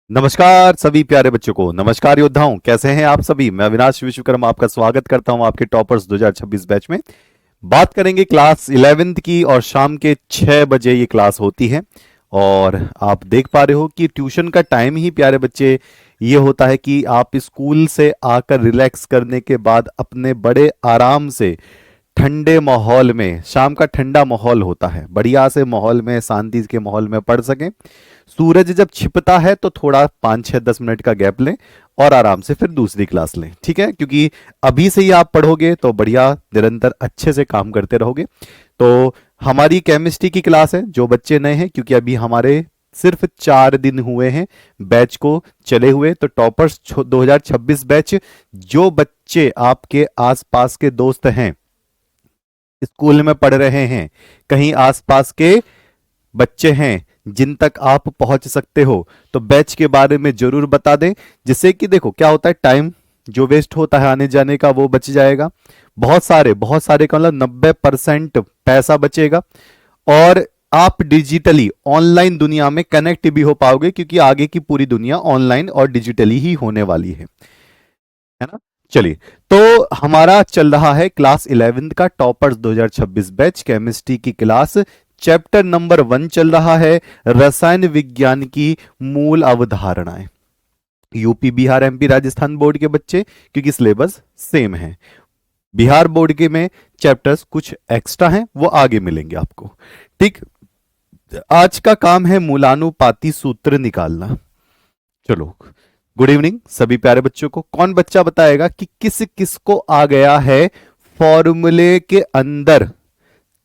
नमस्कार सभी प्यारे बच्चों को। नमस्कार योद्धाओं, कैसे हैं आप सभी। मैं अविनाश विश्वकर्मा आपका स्वागत करता हूं आपके टॉपर्स 2026 बैच में। बात करेंगे क्लास 11th की और शाम के 6 बजे ये क्लास होती है। और आप देख पा रहे हो कि ट्यूशन का टाइम ही प्यारे बच्चे ये होता है कि आप स्कूल से आकर रिलैक्स करने के बाद अपने बड़े आराम से ठंडे माहौल में, शाम का ठंडा माहौल होता है, बढ़िया से माहौल में, शांति के माहौल में पढ़ सकें। सूरज जब छिपता है तो थोड़ा 5 6 10 मिनट का गैप लें और आराम से फिर दूसरी क्लास लें, ठीक है। क्योंकि अभी से ही आप पढ़ोगे तो बढ़िया निरंतर अच्छे से काम करते रहोगे। तो हमारी केमिस्ट्री की क्लास है, जो बच्चे नए हैं, क्योंकि अभी हमारे सिर्फ 4 दिन हुए हैं बैच को चले हुए। तो टॉपर्स 2026 बैच, जो बच्चे आपके आसपास के दोस्त हैं, स्कूल में पढ़ रहे हैं, कहीं आसपास के बच्चे हैं जिन तक आप पहुंच सकते हो, तो बैच के बारे में जरूर बता दें। जिससे कि देखो क्या होता है, टाइम जो वेस्ट होता है आने जाने का वो बच जाएगा। बहुत सारे का मतलब 90% पैसा बचेगा। और आप डिजिटली ऑनलाइन दुनिया में कनेक्ट भी हो पाओगे, क्योंकि आगे की पूरी दुनिया ऑनलाइन और डिजिटली ही होने वाली है ना। चलिए, तो हमारा चल रहा है क्लास 11th का टॉपर्स 2026 बैच केमिस्ट्री की क्लास। चैप्टर नंबर 1 चल रहा है, रसायन विज्ञान की मूल अवधारणाएं। UP Bihar MP Rajasthan board के बच्चे, क्योंकि सिलेबस सेम है। बिहार बोर्ड के में चैप्टर्स कुछ एक्स्ट्रा हैं, वो आगे मिलेंगे आपको, ठीक। आज का काम है मूलानुपाती सूत्र निकालना। चलो, गुड इवनिंग सभी प्यारे बच्चों को। कौन बच्चा बताएगा कि किस किस को आ गया है फॉर्मूले के अंदर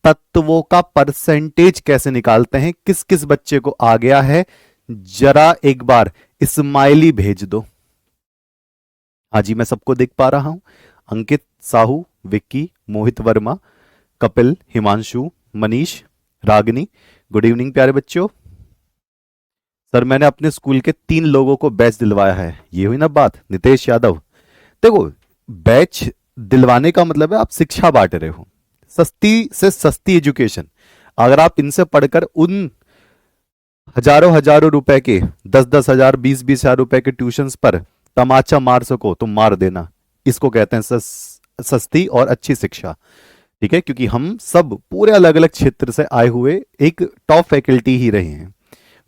तत्वों का परसेंटेज कैसे निकालते हैं, किस किस बच्चे को आ गया है। जरा एक बार स्माइली भेज दो। हाँ जी, मैं सबको देख पा रहा हूं। अंकित, साहू, विक्की, मोहित वर्मा, कपिल, हिमांशु, मनीष, रागनी। गुड इवनिंग प्यारे बच्चों। सर, मैंने अपने स्कूल के 3 लोगों को बैच दिलवाया है। ये हुई ना बात, नितेश यादव। देखो, बैच दिलवाने का मतलब है आप शिक्षा बांट रहे हो, सस्ती से सस्ती एजुकेशन। अगर आप इनसे पढ़कर उन हजारों हजारों रुपए के, 10 10 हजार, 20 20 हजार रुपए के ट्यूशंस पर तमाचा मार सको तो मार देना। इसको कहते हैं सस्ती और अच्छी शिक्षा, ठीक है। क्योंकि हम सब पूरे अलग अलग क्षेत्र से आए हुए एक टॉप फैकल्टी ही रहे हैं।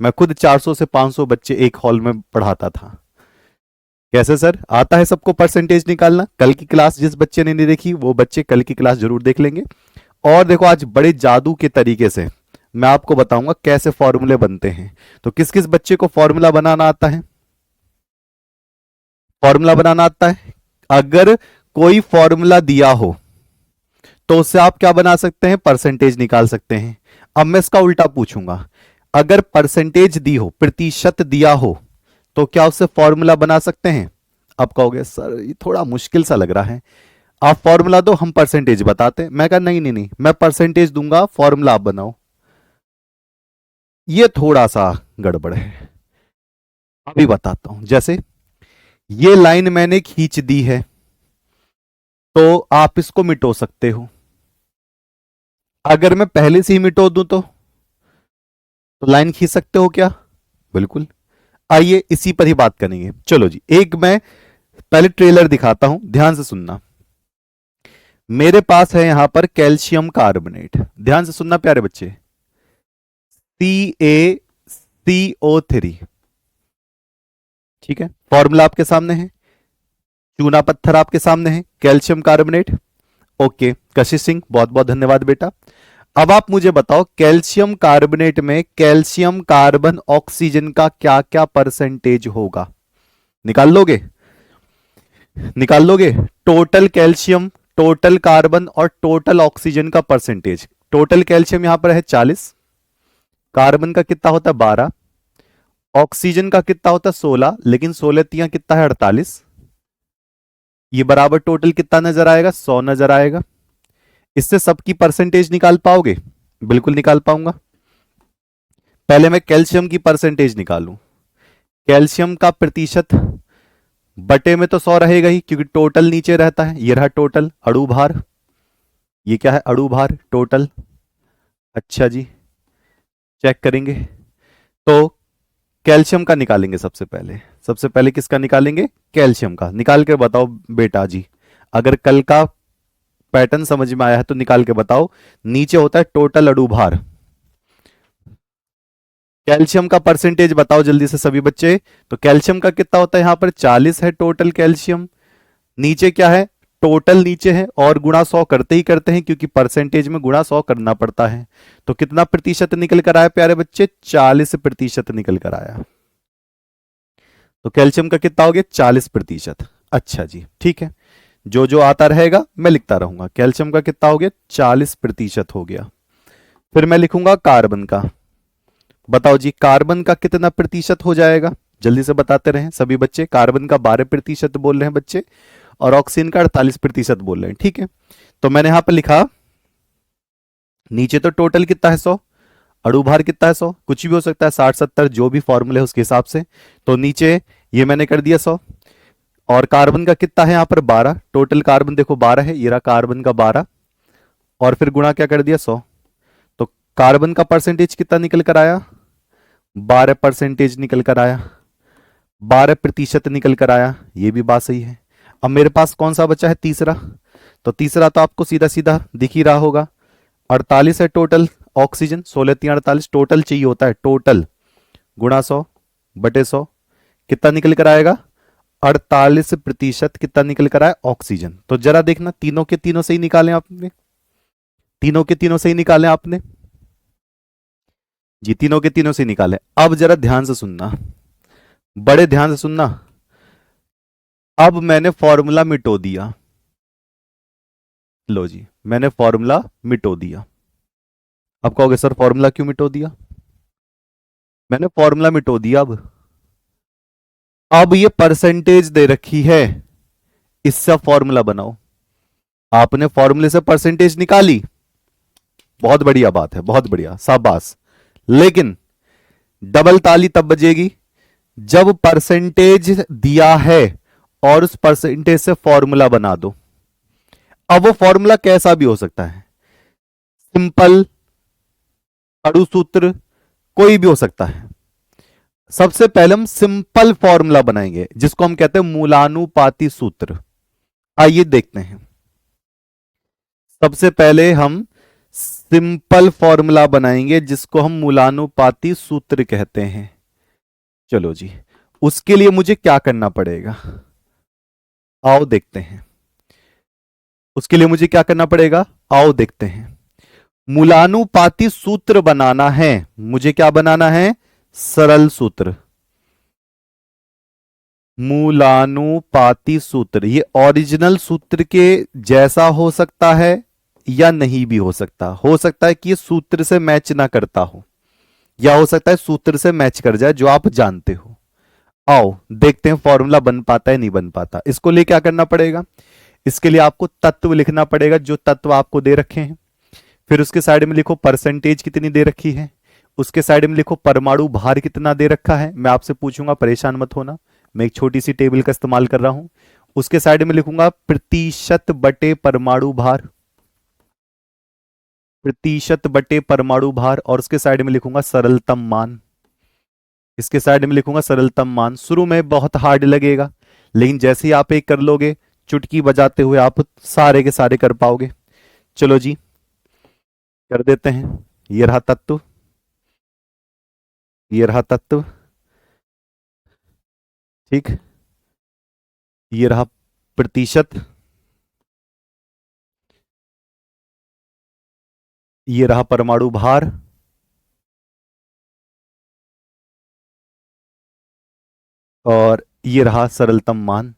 मैं खुद 400 से 500 बच्चे एक हॉल में पढ़ाता था। कैसे सर, आता है सबको परसेंटेज निकालना? कल की क्लास जिस बच्चे ने नहीं देखी वो बच्चे कल की क्लास जरूर देख लेंगे। और देखो, आज बड़े जादू के तरीके से मैं आपको बताऊंगा कैसे फॉर्मूले बनते हैं। तो किस किस बच्चे को फॉर्मूला बनाना आता है? फॉर्मूला बनाना आता है? अगर कोई फॉर्मूला दिया हो तो उससे आप क्या बना सकते हैं? परसेंटेज निकाल सकते हैं। अब मैं इसका उल्टा पूछूंगा, अगर परसेंटेज दी हो, प्रतिशत दिया हो, तो क्या उससे फॉर्मूला बना सकते हैं? आप कहोगे सर ये थोड़ा मुश्किल सा लग रहा है, आप फॉर्मूला दो, हम परसेंटेज बताते हैं। मैं कहा नहीं नहीं नहीं, मैं परसेंटेज दूंगा, फॉर्मूला आप बनाओ। ये थोड़ा सा गड़बड़ है, अभी बताता हूं। जैसे ये लाइन मैंने खींच दी है, तो आप इसको मिटो सकते हो। अगर मैं पहले से ही मिटो दूं तो लाइन खींच सकते हो क्या? बिल्कुल। आइए इसी पर ही बात करेंगे। चलो जी, एक मैं पहले ट्रेलर दिखाता हूं, ध्यान से सुनना। मेरे पास है यहां पर कैल्शियम कार्बोनेट, ध्यान से सुनना प्यारे बच्चे। CaCO3, ठीक है। फॉर्मूला आपके सामने है, चूना पत्थर आपके सामने है, कैल्शियम कार्बोनेट। ओके, कशिश सिंह बहुत बहुत धन्यवाद बेटा। अब आप मुझे बताओ, कैल्शियम कार्बोनेट में कैल्शियम कार्बन ऑक्सीजन का क्या क्या परसेंटेज होगा? निकाल लोगे? निकाल लोगे? टोटल कैल्शियम, टोटल कार्बन और टोटल ऑक्सीजन का परसेंटेज। टोटल कैल्शियम यहां पर है 40, कार्बन का कितना होता है 12, ऑक्सीजन का कितना होता है 16, लेकिन 16 तिया कितना है 48। ये बराबर टोटल कितना नजर आएगा? 100 नजर आएगा। इससे सबकी परसेंटेज निकाल पाओगे? बिल्कुल निकाल पाऊंगा। पहले मैं कैल्शियम की परसेंटेज निकालूं। कैल्शियम का प्रतिशत बटे में तो 100 रहेगा ही, क्योंकि टोटल नीचे रहता है। ये रहा टोटल अणु भार, ये क्या है? अणु भार टोटल। अच्छा जी, चेक करेंगे। तो कैल्शियम का निकालेंगे सबसे पहले किसका निकालेंगे? कैल्शियम का। निकाल के बताओ बेटा जी, अगर कल का पैटर्न समझ में आया है तो निकाल के बताओ। नीचे होता है टोटल अणुभार, कैल्शियम का परसेंटेज बताओ जल्दी से सभी बच्चे। तो कैल्शियम का कितना होता है? यहां पर 40 है टोटल कैल्शियम। नीचे क्या है? टोटल नीचे है, और गुणा 100 करते ही करते हैं क्योंकि परसेंटेज में गुणा 100 करना पड़ता है। तो कितना प्रतिशत निकल कर आया प्यारे बच्चे? 40% निकल कर आया। तो कैल्शियम का कितना हो गया? 40%। अच्छा जी, ठीक है, जो जो आता रहेगा मैं लिखता रहूंगा। कैल्शियम का कितना हो गया? 40% हो गया। फिर मैं लिखूंगा कार्बन का। बताओ जी, कार्बन का कितना प्रतिशत हो जाएगा? जल्दी से बताते रहें सभी बच्चे। कार्बन का 12% बोल रहे हैं बच्चे, और ऑक्सीजन का 48% बोल रहे हैं। ठीक है, तो मैंने यहां पर लिखा, नीचे तो टोटल कितना है? 100। अणुभार कितना है? 100। कुछ भी हो सकता है, 60 70 जो भी फॉर्मूले है उसके हिसाब से। तो नीचे ये मैंने कर दिया 100, और कार्बन का कितना है यहां पर? 12। टोटल कार्बन देखो 12 है, ये रहा कार्बन का 12, और फिर गुणा क्या कर दिया? 100। तो कार्बन का परसेंटेज कितना निकल कर आया? 12% निकल कर आया, 12% निकल कर आया। ये भी बात सही है। अब मेरे पास कौन सा बचा है? तीसरा। तो तीसरा तो आपको सीधा सीधा दिख ही रहा होगा, 48 है टोटल ऑक्सीजन। 16 3 48 टोटल चाहिए होता है, टोटल गुणा 100 बटे 100, कितना निकल कर आएगा? 48% कितना निकल कर आया? ऑक्सीजन। तो जरा देखना, तीनों के तीनों से ही निकालें आपने, तीनों के तीनों से ही निकालें आपने जी, तीनों के तीनों से निकालें। अब जरा ध्यान से सुनना, बड़े ध्यान से सुनना। अब मैंने फॉर्मूला मिटो दिया। लो जी, मैंने फॉर्मूला मिटो दिया। अब कहोगे सर फॉर्मूला क्यों मिटो दिया? मैंने फॉर्मूला मिटो दिया। अब ये परसेंटेज दे रखी है, इससे फॉर्मूला बनाओ। आपने फॉर्मूले से परसेंटेज निकाली, बहुत बढ़िया बात है, बहुत बढ़िया, शाबाश। लेकिन डबल ताली तब बजेगी जब परसेंटेज दिया है और उस परसेंटेज से फॉर्मूला बना दो। अब वो फॉर्मूला कैसा भी हो सकता है, सिंपल, अणुसूत्र, कोई भी हो सकता है। सबसे पहले हम सिंपल फॉर्मूला बनाएंगे जिसको हम कहते हैं मूलानुपाती सूत्र। आइए देखते हैं। सबसे पहले हम सिंपल फॉर्मूला बनाएंगे जिसको हम मूलानुपाती सूत्र कहते हैं। चलो जी, उसके लिए मुझे क्या करना पड़ेगा? आओ देखते हैं। उसके लिए मुझे क्या करना पड़ेगा? आओ देखते हैं। मूलानुपाती सूत्र बनाना है, मुझे क्या बनाना है? सरल सूत्र। मूलानुपाती सूत्र, ये ओरिजिनल सूत्र के जैसा हो सकता है या नहीं भी हो सकता है कि ये सूत्र से मैच ना करता हो, या हो सकता है सूत्र से मैच कर जाए जो आप जानते हो। आओ देखते हैं फॉर्मूला बन पाता है नहीं बन पाता। इसको लिए क्या करना पड़ेगा? इसके लिए आपको तत्व लिखना पड़ेगा, जो तत्व आपको दे रखे हैं। फिर उसके साइड में लिखो परसेंटेज कितनी दे रखी है, उसके साइड में लिखो परमाणु भार कितना दे रखा है। मैं आपसे पूछूंगा, परेशान मत होना, मैं एक छोटी सी टेबल का इस्तेमाल कर रहा हूं। उसके साइड में लिखूंगा प्रतिशत बटे परमाणु भार, प्रतिशत बटे परमाणु भार, और उसके साइड में लिखूंगा सरलतम मान। इसके साइड में लिखूंगा सरलतम मान। शुरू में बहुत हार्ड लगेगा, लेकिन जैसे ही आप एक कर लोगे, चुटकी बजाते हुए आप सारे के सारे कर पाओगे। चलो जी, कर देते हैं। ये रहा तत्व, ये रहा तत्व, ठीक। ये रहा प्रतिशत, ये रहा परमाणु भार, और ये रहा सरलतम मान।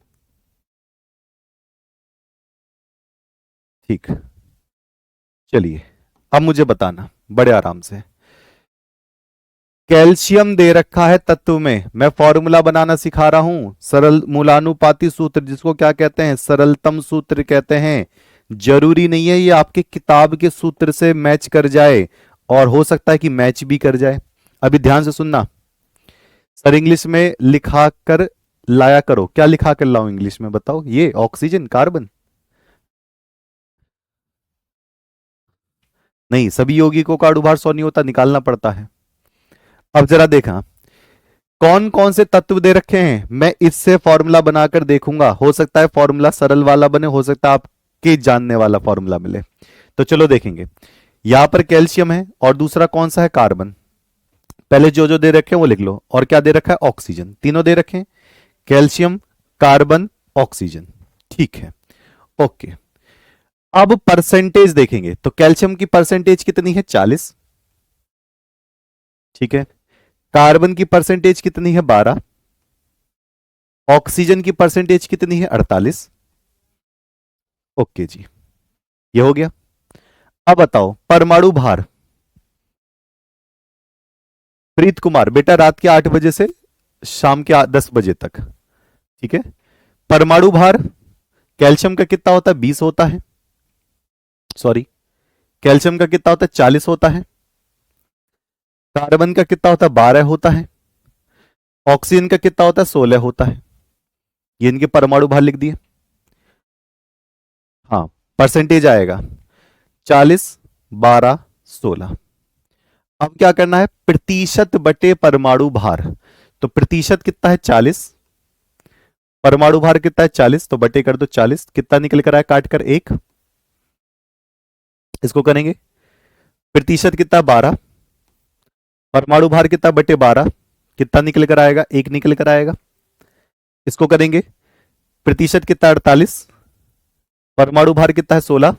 ठीक, चलिए अब मुझे बताना बड़े आराम से। कैल्शियम दे रखा है तत्व में, मैं फॉर्मूला बनाना सिखा रहा हूं, सरल मूलानुपाती सूत्र, जिसको क्या कहते हैं? सरलतम सूत्र कहते हैं। जरूरी नहीं है ये आपके किताब के सूत्र से मैच कर जाए, और हो सकता है कि मैच भी कर जाए। अभी ध्यान से सुनना, सर इंग्लिश में लिखा कर लाया करो। क्या लिखा कर लाओ इंग्लिश में बताओ? ये ऑक्सीजन, कार्बन? नहीं, सभी यौगिकों का अणुभार 100 नहीं होता, निकालना पड़ता है। अब जरा देखा, कौन कौन से तत्व दे रखे हैं, मैं इससे फॉर्मूला बनाकर देखूंगा। हो सकता है फॉर्मूला सरल वाला बने, हो सकता है आपके जानने वाला फॉर्मूला मिले। तो चलो देखेंगे। यहां पर कैल्शियम है और दूसरा कौन सा है, कार्बन। पहले जो जो दे रखे हैं वो लिख लो। और क्या दे रखा है, ऑक्सीजन। तीनों दे रखे हैं, कैल्शियम, कार्बन, ऑक्सीजन। ठीक है, ओके। अब परसेंटेज देखेंगे तो कैल्शियम की परसेंटेज कितनी है, 40। ठीक है। कार्बन की परसेंटेज कितनी है, 12। ऑक्सीजन की परसेंटेज कितनी है, 48। ओके जी, ये हो गया। अब बताओ परमाणु भार। प्रीत कुमार, बेटा रात के 8 बजे से शाम के 10 बजे तक। ठीक है। परमाणु भार कैल्शियम का कितना होता है, 20 होता है। सॉरी, कैल्शियम का कितना होता है, 40 होता है। कार्बन का कितना होता है, 12 होता है। ऑक्सीजन का कितना होता है, 16 होता है। ये इनके परमाणु भार लिख दिए। हाँ, परसेंटेज आएगा 40, 12, 16। अब क्या करना है, प्रतिशत बटे परमाणु भार। तो प्रतिशत कितना है, 40। परमाणु भार कितना है, 40, तो बटे कर दो 40। कितना निकल कर आया, काट कर एक। इसको करेंगे। प्रतिशत कितना, 12। परमाणु भार कितना, बटे 12। कितना निकल कर आएगा, एक निकल कर आएगा। इसको करेंगे। प्रतिशत कितना, 48। परमाणु भार कितना है, 16।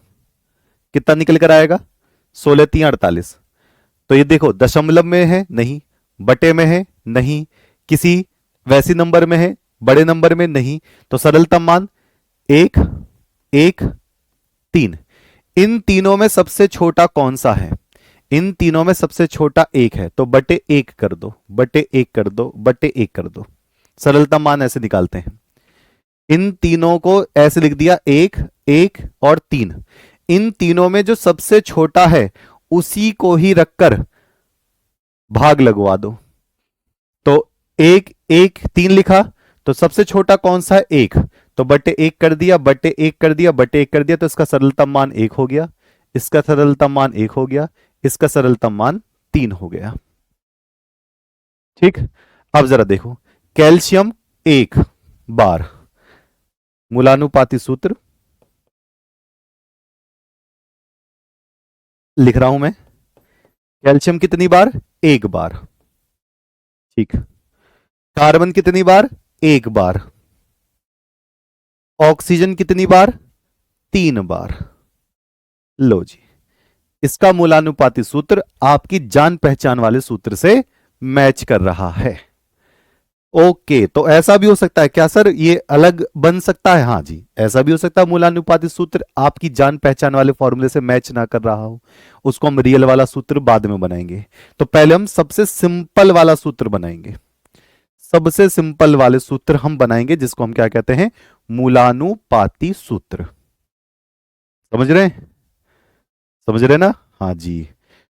कितना निकल कर आएगा, 16 3 48। तो ये देखो दशमलव में है नहीं, बटे में है नहीं, किसी वैसी नंबर में है, बड़े नंबर में नहीं। तो सरलतम मान एक, एक, 3। इन तीनों में सबसे छोटा कौन सा है, इन तीनों में सबसे छोटा एक है, तो बटे एक कर दो, बटे एक कर दो, बटे एक कर दो। सरलतम मान ऐसे निकालते हैं। इन तीनों को ऐसे लिख दिया, एक, एक और 3। इन तीनों में जो सबसे छोटा है उसी को ही रखकर भाग लगवा दो। तो एक, एक, 3 लिखा, तो सबसे छोटा कौन सा है, एक। तो बटे एक कर दिया, बटे एक कर दिया, बटे एक कर दिया, तो इसका सरलतम मान एक हो गया, इसका सरलतम मान एक हो गया, इसका सरलतम मान 3 हो गया। ठीक। अब जरा देखो, कैल्शियम एक बार, मूलानुपाती सूत्र लिख रहा हूं मैं। कैल्शियम कितनी बार, एक बार। ठीक। कार्बन कितनी बार, एक बार। ऑक्सीजन कितनी बार, 3 बार। लो जी, इसका मूलानुपाती सूत्र आपकी जान पहचान वाले सूत्र से मैच कर रहा है। ओके, तो ऐसा भी हो सकता है क्या सर, ये अलग बन सकता है, हाँ जी ऐसा भी हो सकता है, मूलानुपाती सूत्र आपकी जान पहचान वाले फॉर्मूले से मैच ना कर रहा हो, उसको हम रियल वाला सूत्र बाद में बनाएंगे। तो पहले हम सबसे सिंपल वाला सूत्र बनाएंगे। सबसे सिंपल वाले सूत्र हम बनाएंगे जिसको हम क्या कहते हैं, मूलानुपाती सूत्र। समझ रहे हैं, समझ रहे ना, हाँ जी।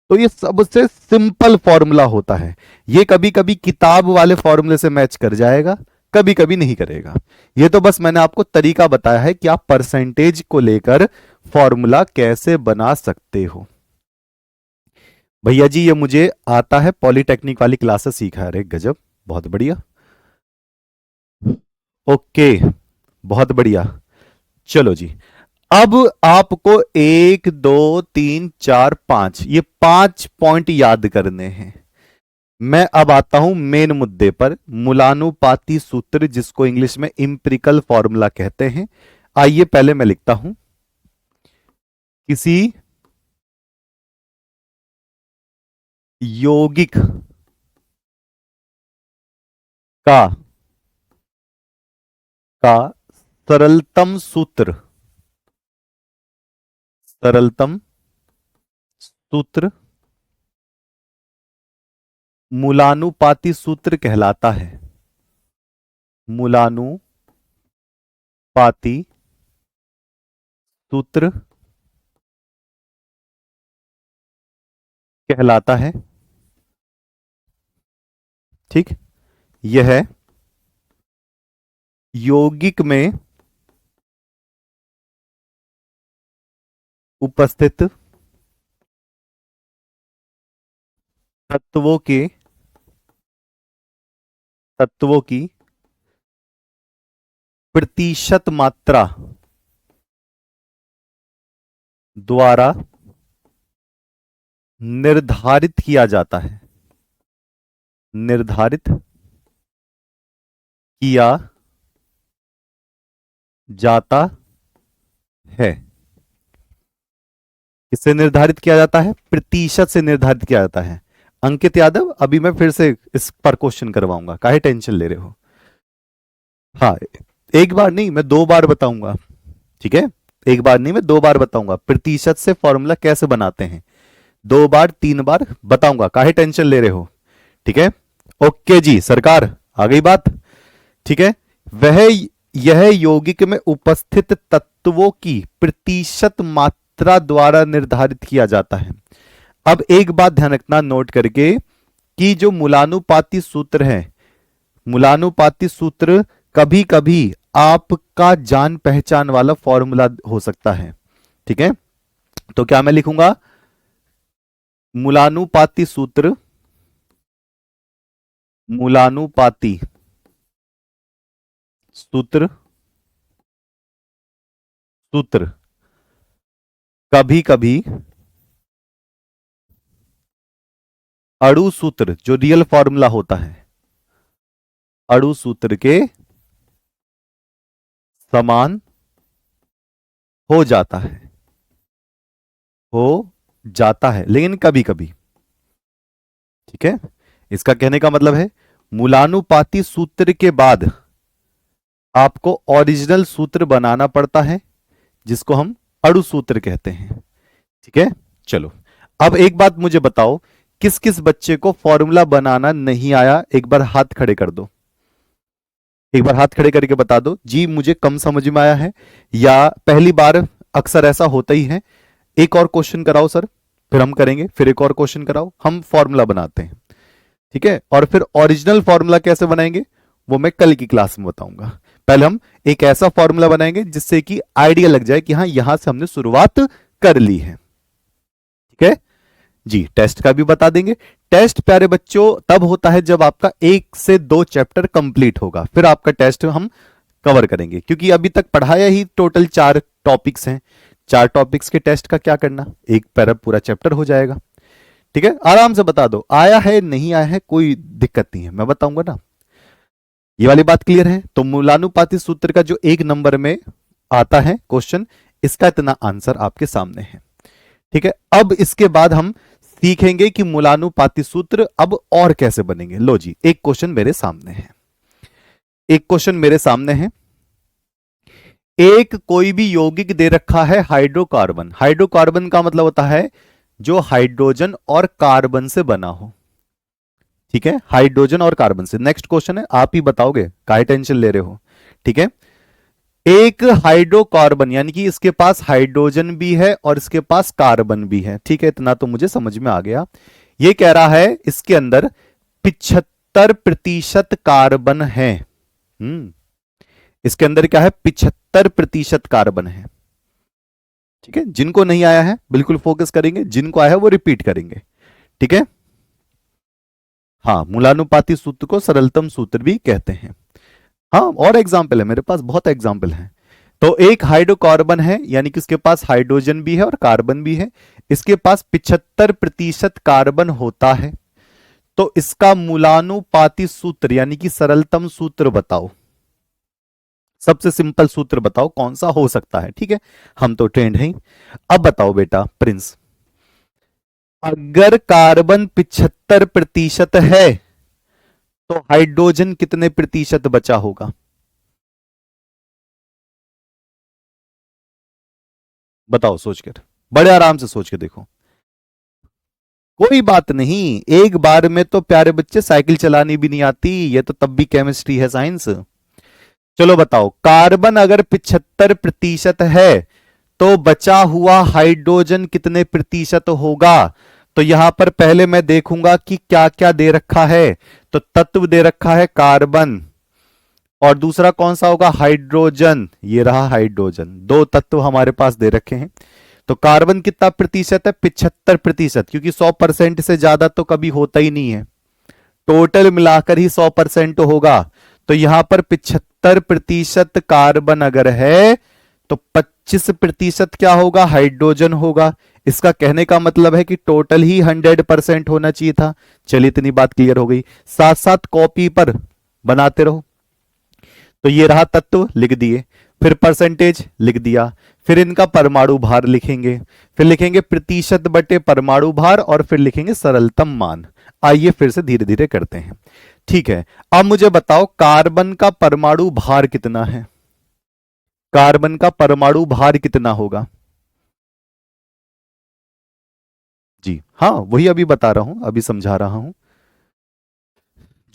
तो ये सबसे सिंपल फॉर्मूला होता है। ये कभी कभी किताब वाले फॉर्मूले से मैच कर जाएगा, कभी कभी नहीं करेगा। ये तो बस मैंने आपको तरीका बताया है कि आप परसेंटेज को लेकर फॉर्मूला कैसे बना सकते हो। भैया जी ये मुझे आता है, पॉलिटेक्निक वाली क्लासेस सीखा है, अरे गजब, बहुत बढ़िया। ओके, बहुत बढ़िया। चलो जी, अब आपको 1 2 3 4 5 ये 5 पॉइंट याद करने हैं। मैं अब आता हूं मेन मुद्दे पर, मूलानुपाती सूत्र जिसको इंग्लिश में इंपिरिकल फॉर्मूला कहते हैं। आइए पहले मैं लिखता हूं, किसी यौगिक का का सरलतम सूत्र, सरलतम सूत्र मूलानुपाती सूत्र कहलाता है। मूलानुपाती सूत्र कहलाता है। ठीक। यह यौगिक में उपस्थित तत्वों के तत्वों की प्रतिशत मात्रा द्वारा निर्धारित किया जाता है, निर्धारित किया जाता है। किससे निर्धारित किया जाता है? प्रतिशत से निर्धारित किया जाता है। अंकित यादव, अभी मैं फिर से इस पर क्वेश्चन करवाऊंगा, काहे टेंशन ले रहे हो? हाँ, एक बार नहीं, मैं 2 बार बताऊंगा, ठीक है? एक बार नहीं, मैं 2 बार बताऊंगा प्रतिशत से फॉर्मूला कैसे बनाते हैं। 2 बार 3 बार बताऊंगा, काहे टेंशन ले रहे हो? ठीक है, ओके जी सरकार, आ गई बात। ठीक है, वह यह यौगिक में उपस्थित तत्वों की प्रतिशत मात्रा द्वारा निर्धारित किया जाता है। अब एक बात ध्यान रखना नोट करके कि जो मूलानुपाती सूत्र है, मूलानुपाती सूत्र कभी कभी आपका जान पहचान वाला फॉर्मूला हो सकता है। ठीक है, तो क्या मैं लिखूंगा? मूलानुपाती सूत्र, मूलानुपाती सूत्र, सूत्र कभी कभी अणु सूत्र, जो रियल फॉर्मूला होता है, अणु सूत्र के समान हो जाता है, हो जाता है, लेकिन कभी कभी। ठीक है, इसका कहने का मतलब है मूलानुपाती सूत्र के बाद आपको ओरिजिनल सूत्र बनाना पड़ता है, जिसको हम अणु सूत्र कहते हैं। ठीक है, चलो अब एक बात मुझे बताओ, किस किस बच्चे को फॉर्मूला बनाना नहीं आया? एक बार हाथ खड़े कर दो, एक बार हाथ खड़े करके बता दो जी, मुझे कम समझ में आया है, या पहली बार अक्सर ऐसा होता ही है। एक और क्वेश्चन कराओ सर, फिर हम करेंगे, फिर एक और क्वेश्चन कराओ, हम फॉर्मूला बनाते हैं। ठीक है, और फिर ओरिजिनल फॉर्मूला कैसे बनाएंगे वो मैं कल की क्लास में बताऊंगा। पहले हम एक ऐसा फॉर्मूला बनाएंगे जिससे कि आइडिया लग जाए कि हाँ, यहां से हमने शुरुआत कर ली है। ठीक है जी, टेस्ट का भी बता देंगे। टेस्ट प्यारे बच्चों तब होता है जब आपका 1 से 2 चैप्टर कंप्लीट होगा, फिर आपका टेस्ट हम कवर करेंगे, क्योंकि अभी तक पढ़ाया ही टोटल 4 टॉपिक्स हैं। 4 टॉपिक्स के टेस्ट का क्या करना, एक पैरा पूरा चैप्टर हो जाएगा। ठीक है, आराम से बता दो, आया है नहीं आया है कोई दिक्कत नहीं है, मैं बताऊंगा ना। ये वाली बात क्लियर है? तो मूलानुपाती सूत्र का जो 1 नंबर में आता है क्वेश्चन, इसका इतना आंसर आपके सामने है। ठीक है, अब इसके बाद हम सीखेंगे कि मूलानुपाती सूत्र अब और कैसे बनेंगे। लो जी, एक क्वेश्चन मेरे सामने है, एक क्वेश्चन मेरे सामने है। एक कोई भी यौगिक दे रखा है हाइड्रोकार्बन, हाइड्रोकार्बन का मतलब होता है जो हाइड्रोजन और कार्बन से बना हो। ठीक है, हाइड्रोजन और कार्बन से। नेक्स्ट क्वेश्चन है, आप ही बताओगे, काहे टेंशन ले रहे हो? ठीक है, एक हाइड्रोकार्बन यानी कि इसके पास हाइड्रोजन भी है और इसके पास कार्बन भी है। ठीक है, इतना तो मुझे समझ में आ गया। ये कह रहा है इसके अंदर 75% कार्बन है। इसके अंदर क्या है? 75% कार्बन है। ठीक है, जिनको नहीं आया है बिल्कुल फोकस करेंगे, जिनको आया है वो रिपीट करेंगे। ठीक है, हाँ, मूलानुपाती सूत्र को सरलतम सूत्र भी कहते हैं। हाँ, और एग्जाम्पल है मेरे पास, बहुत एग्जाम्पल हैं। तो एक हाइड्रोकार्बन है यानी कि इसके पास हाइड्रोजन भी है और कार्बन भी है, इसके पास 75% कार्बन होता है, तो इसका मूलानुपाती सूत्र यानी कि सरलतम सूत्र बताओ। सबसे सिंपल सूत्र बताओ कौन सा हो सकता है। ठीक है, हम तो ट्रेंड हैं। अब बताओ बेटा प्रिंस, अगर कार्बन 75% है तो हाइड्रोजन कितने प्रतिशत बचा होगा? बताओ सोचकर, बड़े आराम से सोच के देखो। कोई बात नहीं, एक बार में तो प्यारे बच्चे साइकिल चलानी भी नहीं आती, ये तो तब भी केमिस्ट्री है, साइंस। चलो बताओ, कार्बन अगर 75% है तो बचा हुआ हाइड्रोजन कितने प्रतिशत होगा? तो यहां पर पहले मैं देखूंगा कि क्या क्या दे रखा है। तो तत्व दे रखा है कार्बन, और दूसरा कौन सा होगा? हाइड्रोजन। ये रहा हाइड्रोजन, 2 तत्व हमारे पास दे रखे हैं। तो कार्बन कितना प्रतिशत है? 75%, क्योंकि 100% से ज्यादा तो कभी होता ही नहीं है। टोटल मिलाकर ही 100% होगा। तो यहां पर 75% कार्बन अगर है तो 25% क्या होगा, हाइड्रोजन होगा। इसका कहने का मतलब है कि टोटल ही 100% होना चाहिए था। चलिए इतनी बात क्लियर हो गई। साथ साथ कॉपी पर बनाते रहो। तो ये रहा तत्व, लिख दिए। फिर परसेंटेज लिख दिया। फिर इनका परमाणु भार लिखेंगे। फिर लिखेंगे प्रतिशत बटे परमाणु भार, और फिर लिखेंगे सरलतम मान। आइए फिर से धीरे धीरे करते हैं। ठीक है, अब मुझे बताओ कार्बन का परमाणु भार कितना है। कार्बन का परमाणु भार कितना होगा? जी हाँ, वही अभी बता रहा हूं, अभी समझा रहा हूं।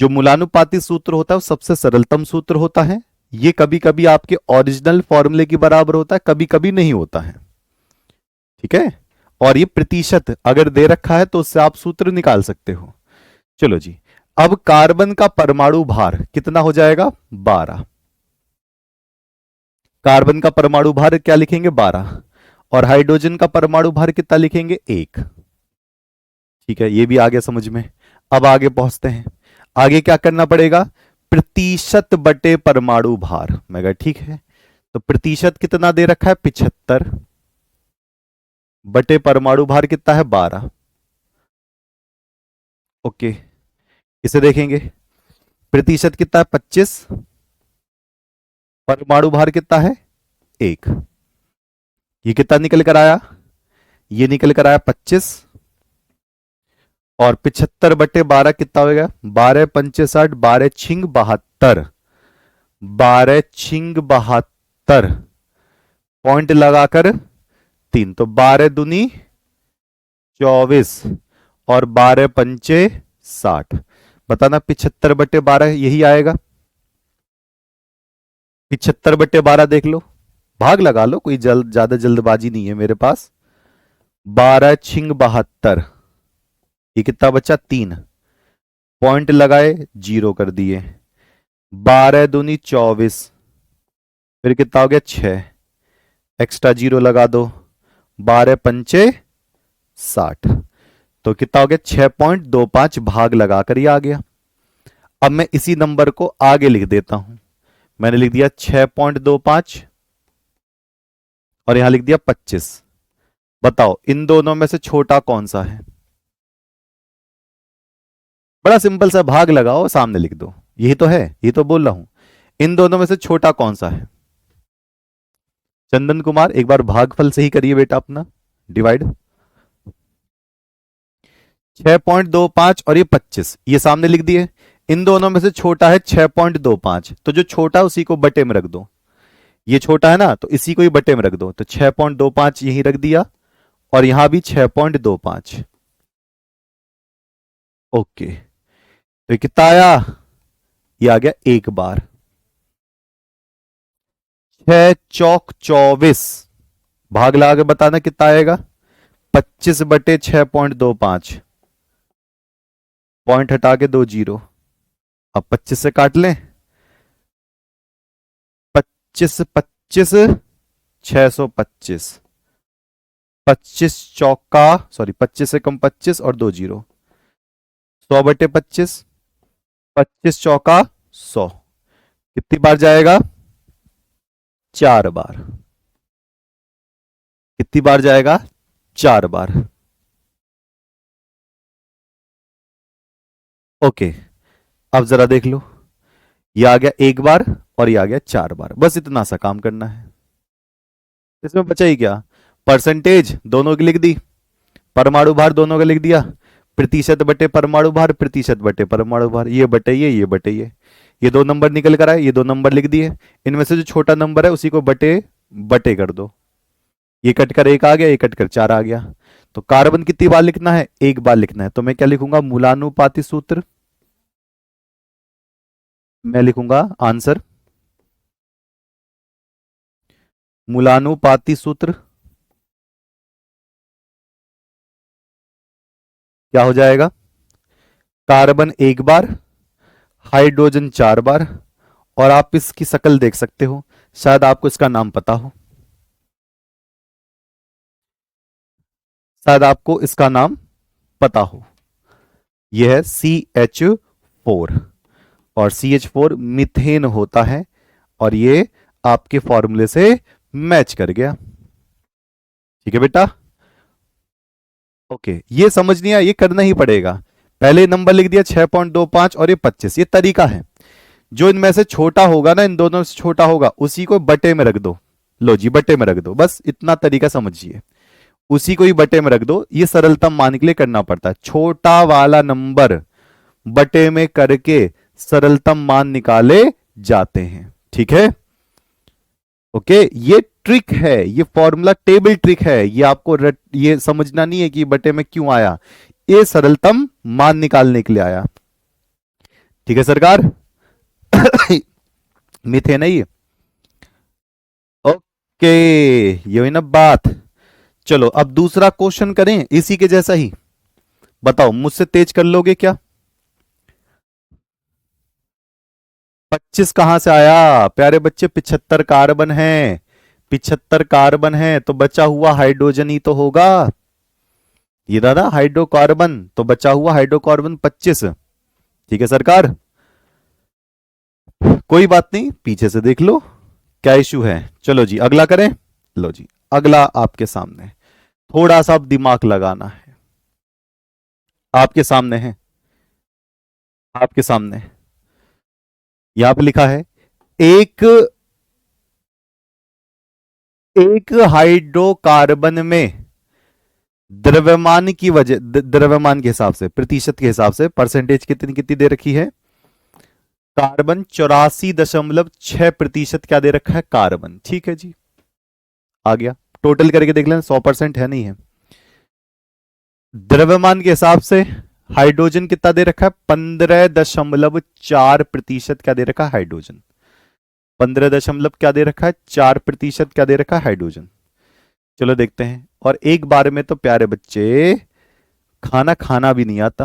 जो मूलानुपाती सूत्र होता है वो सबसे सरलतम सूत्र होता है। ये कभी कभी आपके ओरिजिनल फॉर्मूले के बराबर होता है, कभी कभी नहीं होता है। ठीक है, और ये प्रतिशत अगर दे रखा है तो उससे आप सूत्र निकाल सकते हो। चलो जी, अब कार्बन का परमाणु भार कितना हो जाएगा? 12। कार्बन का परमाणु भार क्या लिखेंगे? 12। और हाइड्रोजन का परमाणु भार कितना लिखेंगे? 1। ठीक है, ये भी आ गया समझ में। अब आगे पहुंचते हैं। आगे क्या करना पड़ेगा? प्रतिशत बटे परमाणु भार। मैं कहा ठीक है, तो प्रतिशत कितना दे रखा है? 75 बटे परमाणु भार कितना है? 12। ओके, इसे देखेंगे। प्रतिशत कितना है? 25। परमाणु भार कितना है? 1। ये कितना निकल कर आया? ये निकल कर आया 25। और 75/12 कितना हो गया? 12 पंचे 60, 12 छिंग 72। 12 छिंग 72 पॉइंट लगाकर 3, तो 12 दूनी 24 और 12 पंचे 60। बताना 75/12 यही आएगा। 75/12 देख लो, भाग लगा लो, कोई ज्यादा जल्दबाजी नहीं है मेरे पास। 12 छिंग 72, ये कितना बचा? 3। पॉइंट लगाए, जीरो कर दिए। 12 दूनी 24, फिर कितना हो गया? 6। एक्स्ट्रा जीरो लगा दो। 12 पंचे 60, तो कितना हो गया? 6.25 भाग लगाकर ये आ गया। अब मैं इसी नंबर को आगे लिख देता हूं। मैंने लिख दिया 6.25 और यहां लिख दिया 25। बताओ इन दोनों में से छोटा कौन सा है? बड़ा सिंपल सा, भाग लगाओ, सामने लिख दो। यही तो है, यही तो बोल रहा हूं। इन दोनों में से छोटा कौन सा है? चंदन कुमार, एक बार भागफल से ही करिए बेटा अपना डिवाइड। 6.25 और ये 25, ये सामने लिख दिए। इन दोनों में से छोटा है 6.25, तो जो छोटा उसी को बटे में रख दो। ये छोटा है ना, तो इसी को ही बटे में रख दो। तो 6.25 यहीं रख दिया, और यहां भी 6.25। ओके, तो ये कितना आया? ये आ गया 1 बार। 6 चौक 24, भाग लगा के बताना कितना आएगा? 25/6.25। पॉइंट हटा के 2 जीरो। अब 25 से काट लें। 25 25 625। 25 चौका, सॉरी 25 से कम 25 और 2 जीरो। 100/25। 25 चौका 100। कितनी बार जाएगा? 4 बार। कितनी बार जाएगा? 4 बार। ओके, अब जरा देख लो। ये आ गया 1 बार और ये आ गया 4 बार। बस इतना सा काम करना है। इसमें बचा ही क्या? परसेंटेज दोनों की लिख दी, परमाणु भार दोनों का लिख दिया। प्रतिशत बटे परमाणु भार, प्रतिशत बटे परमाणु भार, ये बटे ये बटे ये 2 नंबर निकल कर आए, ये 2 नंबर लिख दिए। इनमें से जो छोटा नंबर है उसी को बटे बटे कर दो। ये कट कर 1 आ गया, ये कट कर 4 आ गया। तो कार्बन कितनी बार लिखना है? 1 बार लिखना है। तो मैं क्या लिखूंगा? मूलानुपाती सूत्र। मैं लिखूंगा आंसर मूलानुपाती सूत्र। क्या हो जाएगा? कार्बन 1 बार, हाइड्रोजन 4 बार। और आप इसकी शक्ल देख सकते हो, शायद आपको इसका नाम पता हो, शायद आपको इसका नाम पता हो। यह है CH 4 और CH4 मीथेन होता है और ये आपके फॉर्मूले से मैच कर गया। ठीक है बेटा, ओके, ये समझ नहीं आया, ये करना ही पड़ेगा। पहले नंबर लिख दिया 6.25 और ये 25, ये तरीका है। जो इनमें से छोटा होगा ना, इन दोनों से छोटा होगा, उसी को बटे में रख दो। लो जी, बटे में रख दो, बस इतना तरीका समझिए। उसी को ही बटे में रख दो, ये सरलतम मान के लिए करना पड़ता है। छोटा वाला नंबर बटे में करके सरलतम मान निकाले जाते हैं। ठीक है, ओके, ये ट्रिक है, ये फॉर्मूला टेबल ट्रिक है, ये आपको ये समझना नहीं है कि बटे में क्यों आया, ये सरलतम मान निकालने के लिए आया। ठीक है सरकार। मीथेन है ये, ओके, ये हुई ना बात। चलो अब दूसरा क्वेश्चन करें इसी के जैसा ही। बताओ, मुझसे तेज कर लोगे क्या? 25 कहां से आया प्यारे बच्चे? 75 कार्बन है, 75 कार्बन है तो बचा हुआ हाइड्रोजन ही तो होगा। ये दादा हाइड्रोकार्बन, तो बचा हुआ हाइड्रोकार्बन 25। ठीक है सरकार, कोई बात नहीं, पीछे से देख लो क्या इशू है। चलो जी अगला करें। लो जी, अगला आपके सामने, थोड़ा सा अब दिमाग लगाना है। आपके सामने है, आपके सामने यहां पे लिखा है, एक एक हाइड्रोकार्बन में द्रव्यमान की वजह, द्रव्यमान के हिसाब से, प्रतिशत के हिसाब से परसेंटेज कितनी कितनी दे रखी है? कार्बन 84.6% क्या दे रखा है? कार्बन। ठीक है जी, आ गया, टोटल करके देख लें 100% है नहीं है। द्रव्यमान के हिसाब से हाइड्रोजन कितना दे रखा है? 15.4% क्या दे रखा है? हाइड्रोजन। 15 दशमलव क्या दे रखा है? 4% क्या दे रखा है? हाइड्रोजन। चलो देखते हैं। और एक बार में तो प्यारे बच्चे खाना खाना भी नहीं आता,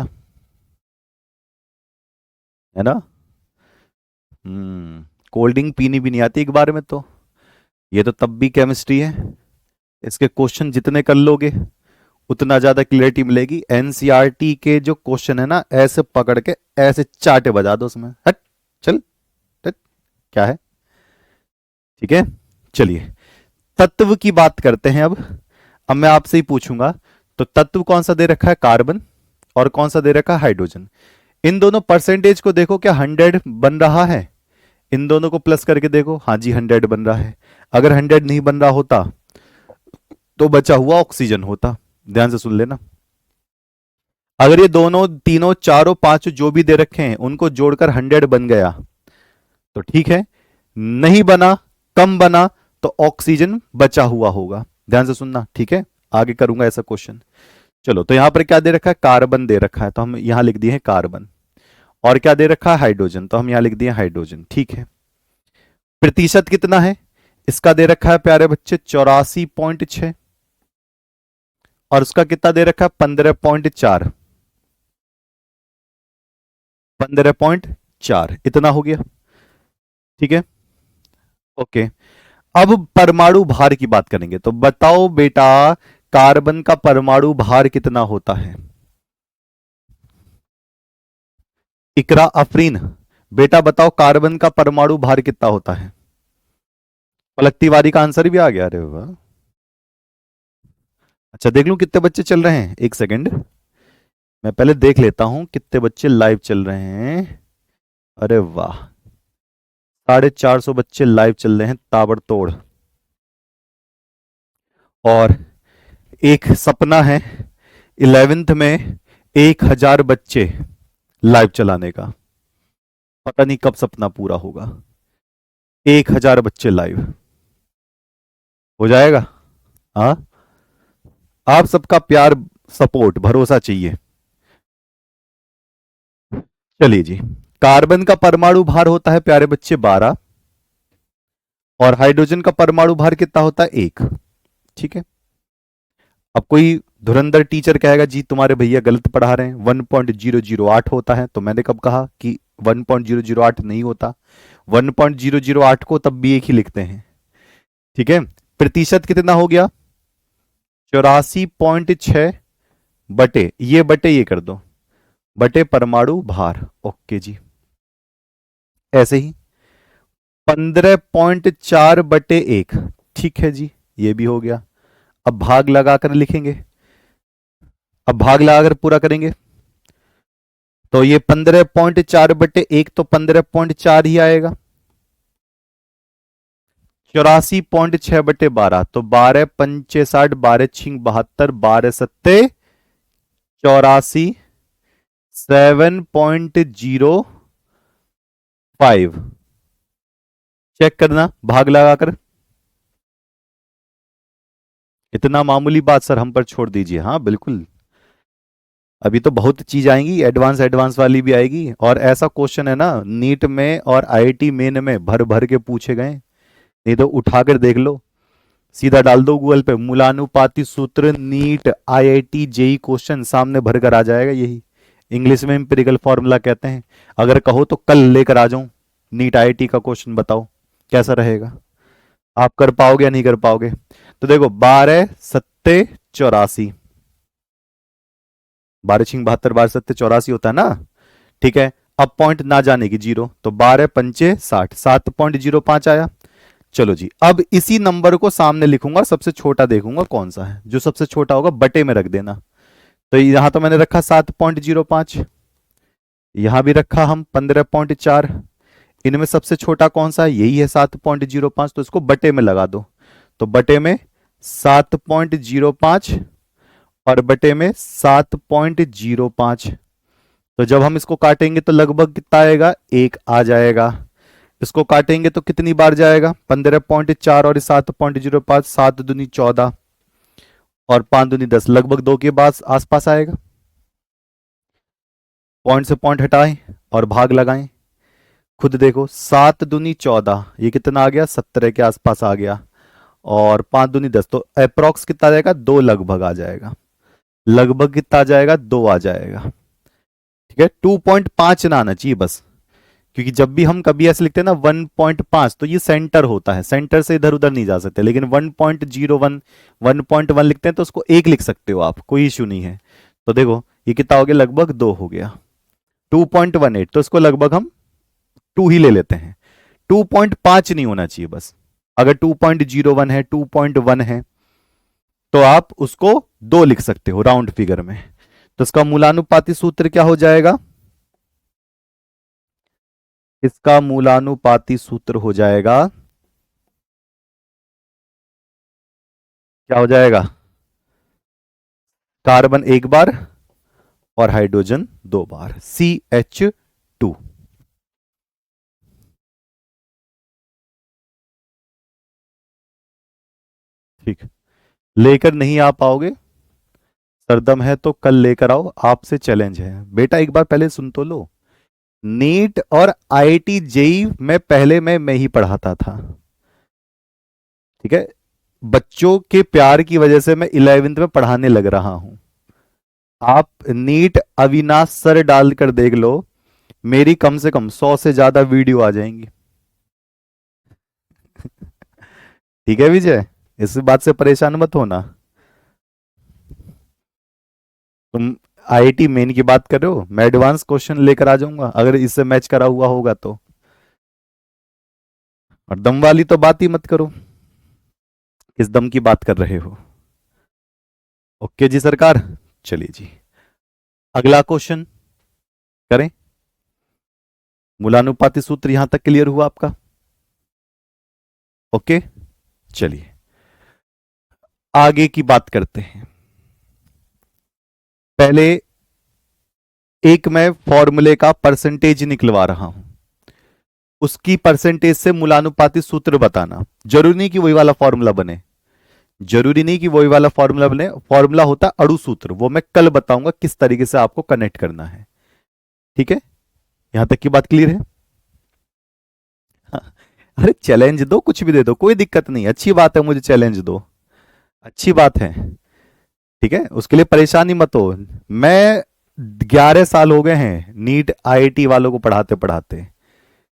है ना? कोल्ड ड्रिंक पीनी भी नहीं आती एक बार में तो। ये तो तब भी केमिस्ट्री है, इसके क्वेश्चन जितने कर लोगे उतना ज्यादा क्लियरिटी मिलेगी। एनसीईआरटी के जो क्वेश्चन है ना, ऐसे पकड़ के ऐसे चाटे बजा दो उसमें, हट चल हट, क्या है। ठीक है, चलिए तत्व की बात करते हैं अब मैं आपसे ही पूछूंगा, तो तत्व कौन सा दे रखा है? कार्बन। और कौन सा दे रखा है? हाइड्रोजन। इन दोनों परसेंटेज को देखो, क्या 100 बन रहा है? इन दोनों को प्लस करके देखो, हाँ जी 100 बन रहा है। अगर 100 नहीं बन रहा होता तो बचा हुआ ऑक्सीजन होता। ध्यान से सुन लेना, अगर ये दोनों तीनों चारों पांचों जो भी दे रखे हैं उनको जोड़कर 100 बन गया तो ठीक है, नहीं बना, कम बना, तो ऑक्सीजन बचा हुआ होगा। ध्यान से सुनना, ठीक है, आगे करूंगा ऐसा क्वेश्चन। चलो, तो यहां पर क्या दे रखा है? कार्बन दे रखा है, तो हम यहां लिख दिए हैं कार्बन। और क्या दे रखा है? हाइड्रोजन, तो हम यहां लिख दिए हाइड्रोजन। ठीक है, प्रतिशत कितना है इसका? दे रखा है प्यारे बच्चे 84.6, और उसका कितना दे रखा है? 15.4, 15.4, इतना हो गया। ठीक है, ओके, अब परमाणु भार की बात करेंगे। तो बताओ बेटा, कार्बन का परमाणु भार कितना होता है? इकरा अफरीन, बेटा बताओ कार्बन का परमाणु भार कितना होता है? पलक तिवारी का आंसर भी आ गया, अरे वाह। अच्छा, देख लूं कितने बच्चे चल रहे हैं, एक सेकंड, मैं पहले देख लेता हूं कितने बच्चे लाइव चल रहे हैं। अरे वाह, 450 बच्चे लाइव चल रहे हैं, ताबड़तोड़। और एक सपना है 11th में 1000 बच्चे लाइव चलाने का, पता नहीं कब सपना पूरा होगा। 1000 बच्चे लाइव हो जाएगा। हाँ, आप सबका प्यार, सपोर्ट, भरोसा चाहिए। चलिए जी, कार्बन का परमाणु भार होता है प्यारे बच्चे 12, और हाइड्रोजन का परमाणु भार कितना होता है? 1। ठीक है, अब कोई धुरंधर टीचर कहेगा जी तुम्हारे भैया गलत पढ़ा रहे हैं, 1.008 होता है। तो मैंने कब कहा कि 1.008 नहीं होता? 1.008 को तब भी एक ही लिखते हैं। ठीक है, प्रतिशत कितना हो गया? 84.6 बटे ये कर दो, बटे परमाणु भार। ओके जी। ऐसे ही 15.4/1। ठीक है जी, ये भी हो गया। अब भाग लगाकर लिखेंगे। अब भाग लगाकर पूरा करेंगे तो ये 15.4/1 तो 15.4 ही आएगा। 84.6/12 तो 12×5 = 60, 12×6 = 72, 12×7 = 84, 7.05। चेक करना भाग लगाकर। इतना मामूली बात सर हम पर छोड़ दीजिए। हाँ बिल्कुल, अभी तो बहुत चीज आएंगी, एडवांस एडवांस वाली भी आएगी। और ऐसा क्वेश्चन है ना, नीट में और आईआईटी मेन में भर भर के पूछे गए। नहीं तो उठा कर देख लो, सीधा डाल दो गूगल पे मूलानुपाती सूत्र नीट आईआईटी जेई क्वेश्चन, सामने भर कर आ जाएगा। यही इंग्लिश में एम्पिरिकल फॉर्मूला कहते हैं। अगर कहो तो कल लेकर आ जाऊं नीट आईआईटी का क्वेश्चन, बताओ कैसा रहेगा, आप कर पाओगे या नहीं कर पाओगे। तो देखो 12×7 = 84, 12×6 = 72, 12×7 = 84 होता है ना। ठीक है, अब पॉइंट ना जाने की जीरो, तो 12×5 = 60, 7.05 आया। चलो जी, अब इसी नंबर को सामने लिखूंगा, सबसे छोटा देखूंगा कौन सा है, जो सबसे छोटा होगा बटे में रख देना। तो यहां तो मैंने रखा 7.05, यहां भी रखा हम 15.4। इनमें सबसे छोटा कौन सा है, यही है 7.05, तो इसको बटे में लगा दो। तो बटे में 7.05 और बटे में 7.05। तो जब हम इसको काटेंगे तो लगभग कितना आएगा, 1 आ जाएगा। इसको काटेंगे तो कितनी बार जाएगा, 15.4 और 7.05, 7 दूनी 14 और 5 दूनी 10, लगभग 2 के बाद आसपास आएगा। पॉइंट से पॉइंट हटाएं और भाग लगाएं, खुद देखो 7 दूनी 14, ये कितना आ गया, 17 के आसपास आ गया। और 5 दूनी 10, तो अप्रोक्स कितना आ जाएगा, 2 लगभग आ जाएगा। लगभग कितना आ जाएगा, 2 आ जाएगा। ठीक है, 2.5 ना आना चाहिए बस, क्योंकि जब भी हम कभी ऐसे लिखते हैं ना 1.5, तो ये सेंटर होता है, सेंटर से इधर उधर नहीं जा सकते। लेकिन 1.01, 1.1 लिखते हैं तो उसको 1 लिख सकते हो आप, कोई इशू नहीं है। तो देखो ये कितना हो गया, लगभग 2 हो गया। 2.18, तो इसको लगभग हम 2 ही ले लेते हैं। 2.5 नहीं होना चाहिए बस। अगर 2.01 है, 2.1 है, तो आप उसको 2 लिख सकते हो राउंड फिगर में। तो इसका मूलानुपाती सूत्र क्या हो जाएगा, इसका मूलानुपाती सूत्र हो जाएगा, क्या हो जाएगा, कार्बन 1 बार और हाइड्रोजन 2 बार, CH2। ठीक, लेकर नहीं आ पाओगे, सरदम है तो कल लेकर आओ, आपसे चैलेंज है बेटा। एक बार पहले सुन तो लो, नीट और आईआईटी जेई में पहले मैं ही पढ़ाता था। ठीक है, बच्चों के प्यार की वजह से मैं 11वीं में पढ़ाने लग रहा हूं। आप नीट अविनाश सर डालकर देख लो, मेरी कम से कम 100 से ज्यादा वीडियो आ जाएंगी। ठीक है विजय, इस बात से परेशान मत होना। तुम आईआईटी मेन की बात कर रहे हो, मैं एडवांस क्वेश्चन लेकर आ जाऊंगा अगर इससे मैच करा हुआ होगा तो। और दम वाली तो बात ही मत करो, किस दम की बात कर रहे हो। ओके जी सरकार, चलिए जी अगला क्वेश्चन करें। मूलानुपाती सूत्र यहां तक क्लियर हुआ आपका, ओके। चलिए आगे की बात करते हैं। पहले एक मैं फॉर्मूले का परसेंटेज निकलवा रहा हूं, उसकी परसेंटेज से मूलानुपाती सूत्र बताना। जरूरी नहीं कि वही वाला फॉर्मूला बने, जरूरी नहीं कि वही वाला फॉर्मूला बने। फॉर्मूला होता है अणु सूत्र, वो मैं कल बताऊंगा किस तरीके से आपको कनेक्ट करना है। ठीक है, यहां तक की बात क्लियर है। हाँ, अरे चैलेंज दो, कुछ भी दे दो, कोई दिक्कत नहीं, अच्छी बात है, मुझे चैलेंज दो, अच्छी बात है। ठीक है, उसके लिए परेशानी मत हो। मैं 11 साल हो गए हैं नीट आईआईटी वालों को पढ़ाते पढ़ाते।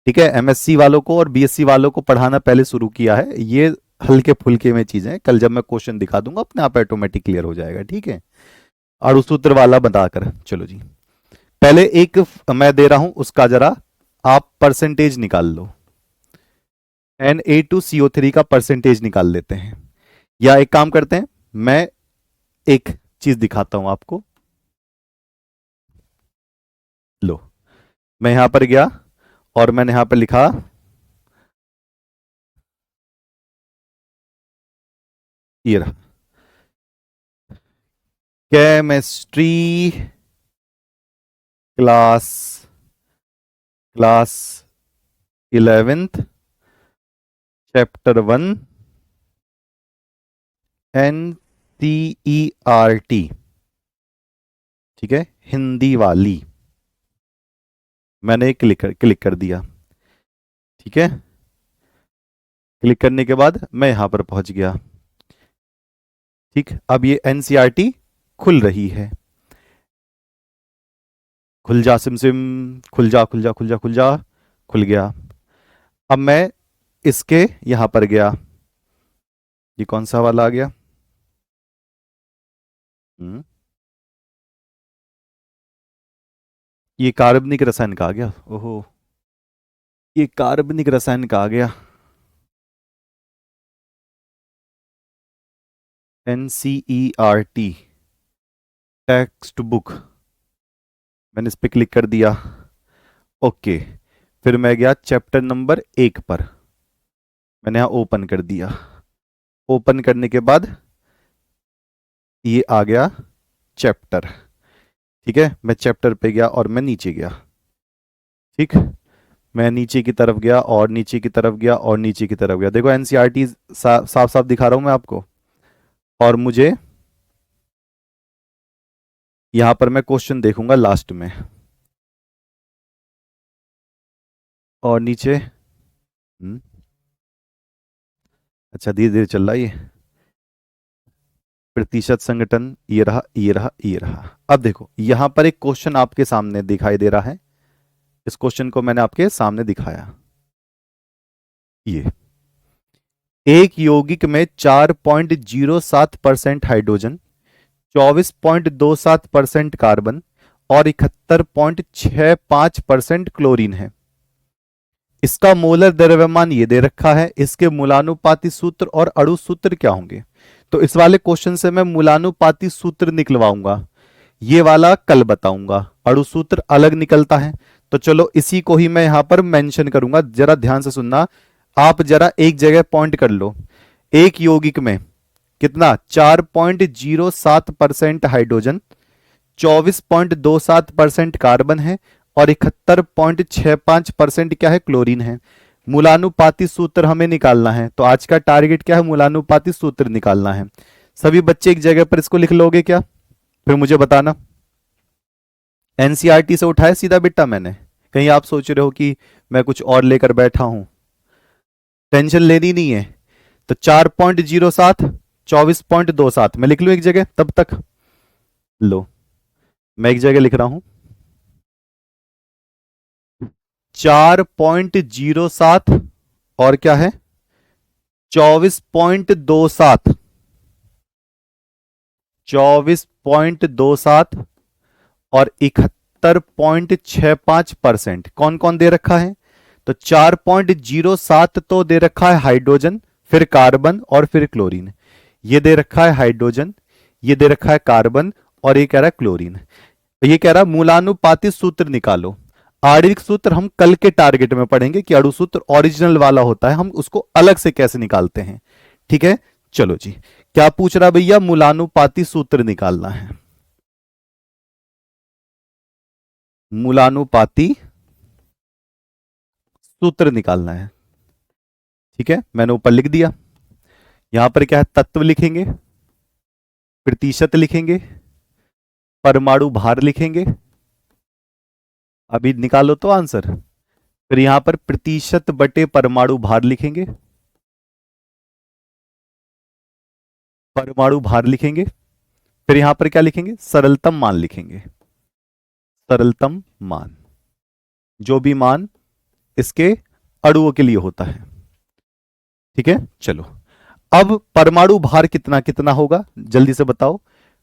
ठीक है, एमएससी वालों को और बीएससी वालों को पढ़ाना पहले शुरू किया है। ये हल्के फुल्के में चीजें, कल जब मैं क्वेश्चन दिखा दूंगा अपने आप ऑटोमेटिक क्लियर हो जाएगा। ठीक है, और उस सूत्र वाला बताकर चलो जी पहले एक मैं दे रहा हूं, उसका जरा आप परसेंटेज निकाल लो। Na2CO3 का परसेंटेज निकाल लेते हैं, या एक काम करते हैं, मैं एक चीज दिखाता हूं आपको। लो, मैं यहां पर गया और मैंने यहां पर लिखा ये रहा, chemistry class class 11th chapter 1 NCERT, ठीक है, हिंदी वाली। मैंने क्लिक कर दिया, ठीक है। क्लिक करने के बाद मैं यहां पर पहुंच गया, ठीक। अब ये NCERT खुल रही है। खुल जा सिम सिम, खुल जा खुल जा खुल जा खुल जा, खुल गया। अब मैं इसके यहां पर गया, ये कौन सा वाला आ गया? ये कार्बनिक रसायन का आ गया। ओहो, ये कार्बनिक रसायन का आ गया। NCERT टेक्स्ट बुक, मैंने इस पे क्लिक कर दिया। ओके, फिर मैं गया चैप्टर नंबर 1 पर, मैंने यहां ओपन कर दिया। ओपन करने के बाद ये आ गया चैप्टर, ठीक है। मैं चैप्टर पे गया और मैं नीचे गया, ठीक। मैं नीचे की तरफ गया और नीचे की तरफ गया और नीचे की तरफ गया। देखो NCERT साफ साफ दिखा रहा हूं मैं आपको। और मुझे यहां पर मैं क्वेश्चन देखूंगा लास्ट में। और नीचे अच्छा, धीरे धीरे चल रहा है ये। प्रतिशत संगठन, ये रहा ये रहा ये रहा। अब देखो यहां पर एक क्वेश्चन आपके सामने दिखाई दे रहा है, इस क्वेश्चन को मैंने आपके सामने दिखाया। ये एक यौगिक में 4.07% हाइड्रोजन, 24.27% कार्बन और 71.65% क्लोरीन है। इसका मोलर द्रव्यमान ये दे रखा है, इसके मूलानुपाती सूत्र और अणु सूत्र क्या होंगे? तो इस वाले क्वेश्चन से मैं मूलानुपाती सूत्र निकलवाऊंगा, ये वाला कल बताऊंगा। अणु सूत्र अलग निकलता है, तो चलो इसी को ही मैं यहां पर मेंशन करूंगा। जरा ध्यान से सुनना, आप जरा एक जगह पॉइंट कर लो। एक यौगिक में कितना? 4.07% हाइड्रोजन, 24.27% कार्बन है और 71.65% क्या है? क्लोरीन है। मूलानुपाती सूत्र हमें निकालना है, तो आज का टारगेट क्या है? मूलानुपाती सूत्र निकालना है। सभी बच्चे एक जगह पर इसको लिख लोगे क्या? फिर मुझे बताना। NCERT से उठाया सीधा बेटा मैंने, कहीं आप सोच रहे हो कि मैं कुछ और लेकर बैठा हूं। टेंशन लेनी नहीं है। तो 4.07, 24.27 मैं लिख लूं एक जगह, तब तक लो मैं एक जगह लिख रहा हूं 4.07 और क्या है 24.27, 24.27 और 71.65%। कौन कौन दे रखा है? तो 4.07 तो दे रखा है हाइड्रोजन, फिर कार्बन और फिर क्लोरीन। ये दे रखा है हाइड्रोजन, ये दे रखा है कार्बन और ये कह रहा है क्लोरीन। ये कह रहा है मूलानुपाती सूत्र निकालो। आणविक सूत्र हम कल के टारगेट में पढ़ेंगे कि अणु सूत्र ओरिजिनल वाला होता है, हम उसको अलग से कैसे निकालते हैं। ठीक है, चलो जी। क्या पूछ रहा भैया? मूलानुपाती सूत्र निकालना है। मूलानुपाती सूत्र निकालना है, ठीक है। मैंने ऊपर लिख दिया। यहां पर क्या है? तत्व लिखेंगे, प्रतिशत लिखेंगे, परमाणु भार लिखेंगे। अभी निकालो तो आंसर। फिर यहां पर प्रतिशत बटे परमाणु भार लिखेंगे, परमाणु भार लिखेंगे। फिर यहां पर क्या लिखेंगे? सरलतम मान लिखेंगे, सरलतम मान, जो भी मान इसके अणुओं के लिए होता है। ठीक है, चलो। अब परमाणु भार कितना कितना होगा जल्दी से बताओ।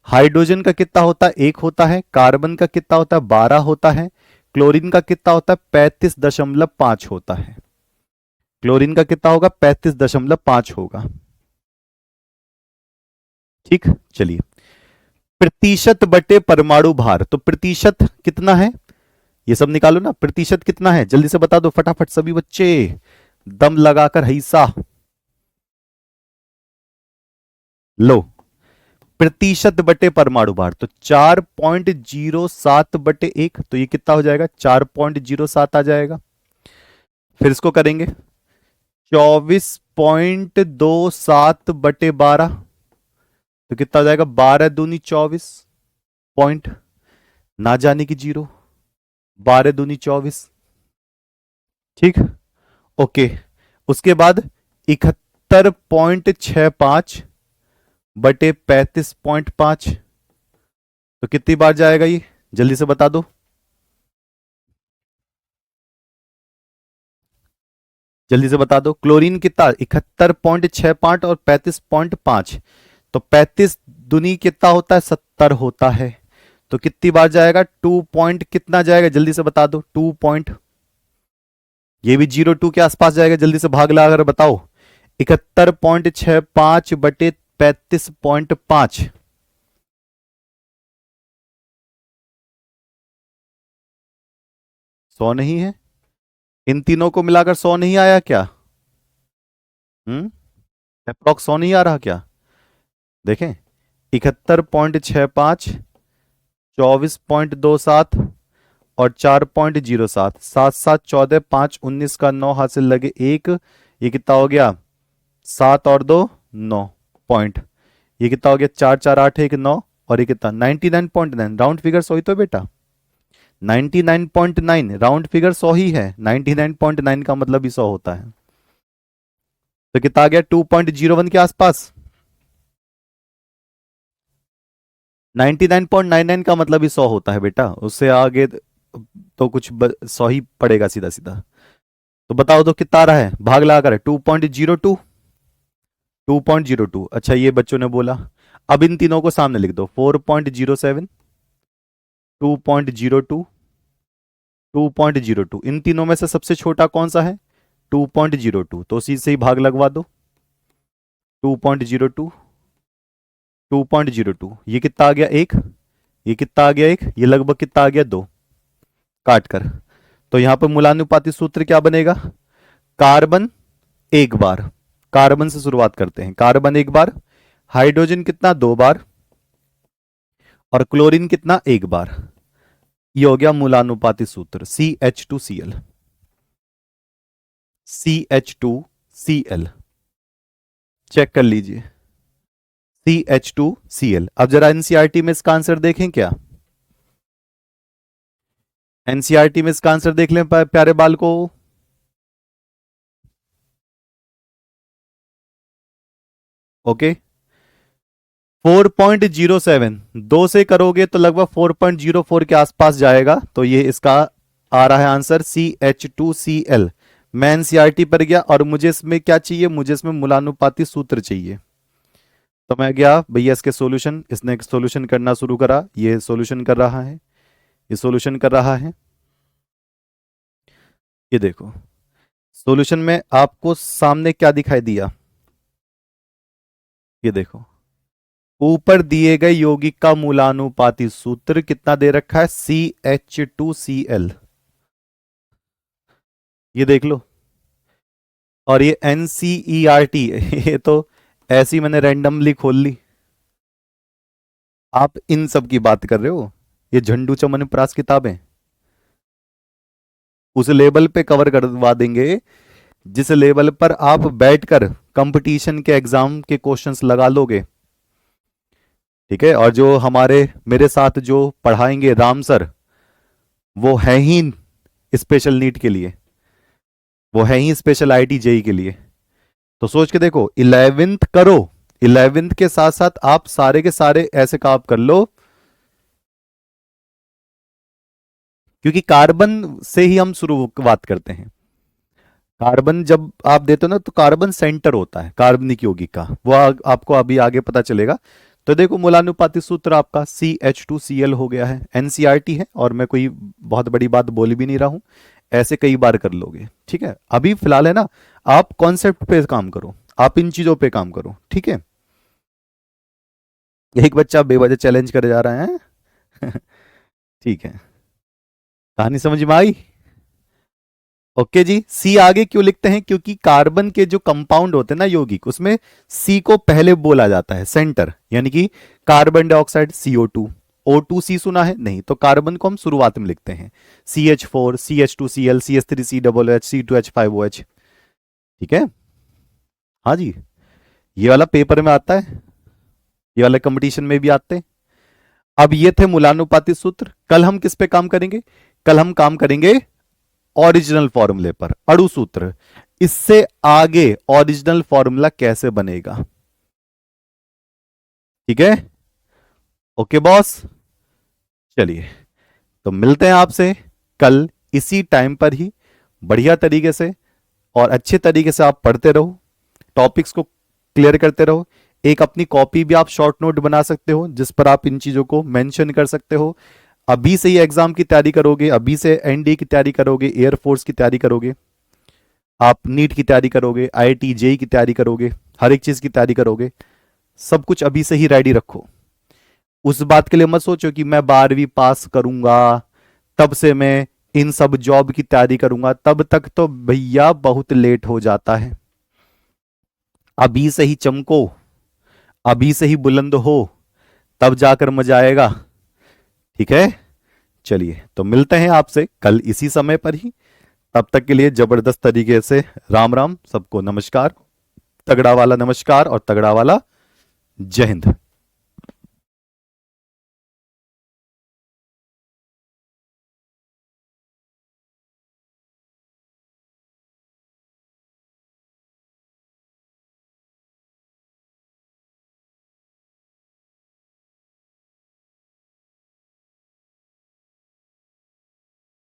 हाइड्रोजन का कितना होता है? 1 होता है। कार्बन का कितना होता है? 12 होता है। क्लोरीन का कितना होता है? 35.5 होता है। क्लोरीन का कितना होगा? 35.5 होगा। ठीक, चलिए। प्रतिशत बटे परमाणु भार, तो प्रतिशत कितना है ये सब निकालो ना। प्रतिशत कितना है जल्दी से बता दो फटाफट सभी बच्चे, दम लगाकर हिस्सा लो। प्रतिशत बटे परमाणु भार, तो 4.07 बटे 1, तो ये कितना हो जाएगा? 4.07 आ जाएगा। फिर इसको करेंगे 24.27 बटे 12, तो कितना हो जाएगा? 12 दूनी 24 पॉइंट, ना जाने की जीरो, 12 दूनी 24। ठीक, ओके। उसके बाद 71.65 बटे 35.5, तो कितनी बार जाएगा ये जल्दी से बता दो। जल्दी से बता दो। क्लोरीन कितना? 71.65 और 35.5, तो 35 दुनी कितना होता है? 70 होता है। तो कितनी बार जाएगा? 2 पॉइंट कितना जाएगा जल्दी से बता दो। 2 पॉइंट, ये भी 02 के आसपास जाएगा। जल्दी से भाग लगाकर बताओ। 71.65 बटे 35.5, 100 नहीं है? इन तीनों को मिलाकर 100 नहीं आया क्या? अप्रॉक्स 100 नहीं आ रहा क्या? देखें, 71.65, 24.27 और 4.07, 7 7 14, 5 19 का 9 हाथ से लगे 1, ये कितना हो गया? 7 और 2 9 पॉइंट, ये कितना हो गया? 4 4 8 1 9, और ये कितना? 99.9। राउंड फिगर 100 ही तो बेटा, 99.9 राउंड फिगर 100 ही है। 99.9 का मतलब ही 100 होता है। तो कितना आ गया? 2.01 के आसपास। 99.99 का मतलब ही 100 होता है बेटा, उससे आगे तो कुछ 100 ही पड़ेगा सीधा सीधा। तो बताओ तो कितना आ रहा है? भाग लगा कर 2.02, 2.02। अच्छा, ये बच्चों ने बोला। अब इन तीनों को सामने लिख दो। 4.07, 2.02, 2.02। इन तीनों में से सबसे छोटा कौन सा है? 2.02, तो उसी से ही भाग लगवा दो। 2.02, 2.02, ये कितना आ गया? 1, ये कितना आ गया? 1, ये लगभग कितना आ गया? 2, काट कर। तो यहां पर मूलानुपाती सूत्र क्या बनेगा? कार्बन एक बार, कार्बन से शुरुआत करते हैं। कार्बन एक बार, हाइड्रोजन कितना? 2 बार, और क्लोरीन कितना? 1 बार। ये हो गया मूलानुपाती सूत्र CH2Cl, CH2Cl। चेक कर लीजिए, CH2Cl। अब जरा एनसीईआरटी में इसका आंसर देखें क्या? एनसीईआरटी में इसका आंसर देख लें प्यारे बाल को। ओके, 4.07, 2 से करोगे तो लगभग 4.04 के आसपास जाएगा। तो ये इसका आ रहा है आंसर CH2Cl। मैं एनसीईआरटी पर गया और मुझे इसमें क्या चाहिए? मुझे इसमें मूलानुपाती सूत्र चाहिए। तो मैं गया भैया इसके सॉल्यूशन, इसने सॉल्यूशन करना शुरू करा। ये सॉल्यूशन कर रहा है, ये सॉल्यूशन कर रहा है। ये देखो, सॉल्यूशन में आपको सामने क्या दिखाई दिया? ये देखो, ऊपर दिए गए यौगिक का मूलानुपाती सूत्र कितना दे रखा है? CH2Cl। ये देख लो। और ये NCERT ये तो ऐसी मैंने रैंडमली खोल ली। आप इन सब की बात कर रहे हो? ये झंडू चमन प्रास किताबें उस लेवल पे कवर करवा देंगे जिस लेवल पर आप बैठकर कंपटीशन के एग्जाम के क्वेश्चंस लगा लोगे। ठीक है, और जो हमारे मेरे साथ जो पढ़ाएंगे राम सर, वो है ही स्पेशल नीट के लिए, वो है ही स्पेशल IIT JEE के लिए। तो सोच के देखो, 11th करो, 11th के साथ साथ आप सारे के सारे ऐसे काम कर लो, क्योंकि कार्बन से ही हम शुरुआत करते हैं। कार्बन जब आप देते हो ना, तो कार्बन सेंटर होता है कार्बनिक यौगिक का, वो आपको अभी आगे पता चलेगा। तो देखो मूलानुपाती सूत्र आपका CH2Cl हो गया है, एनसीईआरटी है और मैं कोई बहुत बड़ी बात बोल भी नहीं रहा हूं, ऐसे कई बार कर लोगे। ठीक है, अभी फिलहाल है ना, आप कॉन्सेप्ट पे काम करो, आप इन चीजों पे काम करो। ठीक है, एक बच्चा बेवजह चैलेंज करे जा रहा है। ठीक है, कहानी समझ में आई? ओके जी। सी आगे क्यों लिखते हैं? क्योंकि कार्बन के जो कंपाउंड होते हैं ना यौगिक, उसमें सी को पहले बोला जाता है सेंटर, यानी कि कार्बन डाइऑक्साइड CO2, O2C सुना है नहीं, तो कार्बन को हम शुरुआत में लिखते हैं CH4, CH2Cl, CH3COOH, C2H5OH। ठीक है, हाँ जी, ये वाला पेपर में आता है, ये वाला कंपटीशन में भी आते हैं। अब ये थे मूलानुपाती सूत्र। कल हम किस पे काम करेंगे? कल हम काम करेंगे ओरिजिनल फॉर्मूले पर, अणु सूत्र। इससे आगे ओरिजिनल फॉर्मूला कैसे बनेगा। ठीक है, ओके बॉस। चलिए, तो मिलते हैं आपसे कल इसी टाइम पर ही। बढ़िया तरीके से और अच्छे तरीके से आप पढ़ते रहो, टॉपिक्स को क्लियर करते रहो। एक अपनी कॉपी भी आप शॉर्ट नोट बना सकते हो जिस पर आप इन चीजों को मेंशन कर सकते हो। अभी से ही एग्जाम की तैयारी करोगे, अभी से एनडीए की तैयारी करोगे, एयरफोर्स की तैयारी करोगे, आप नीट की तैयारी करोगे, आईआईटी जेई की तैयारी करोगे, हर एक चीज की तैयारी करोगे, सब कुछ अभी से ही रेडी रखो। उस बात के लिए मत सोचो कि मैं 12वीं पास करूंगा तब से मैं इन सब जॉब की तैयारी करूंगा, तब तक तो भैया बहुत लेट हो जाता है। अभी से ही चमको, अभी से ही बुलंद हो, तब जाकर मजा आएगा। ठीक है, चलिए तो मिलते हैं आपसे कल इसी समय पर ही। तब तक के लिए जबरदस्त तरीके से राम राम, सबको नमस्कार, तगड़ा वाला नमस्कार और तगड़ा वाला जय हिंद।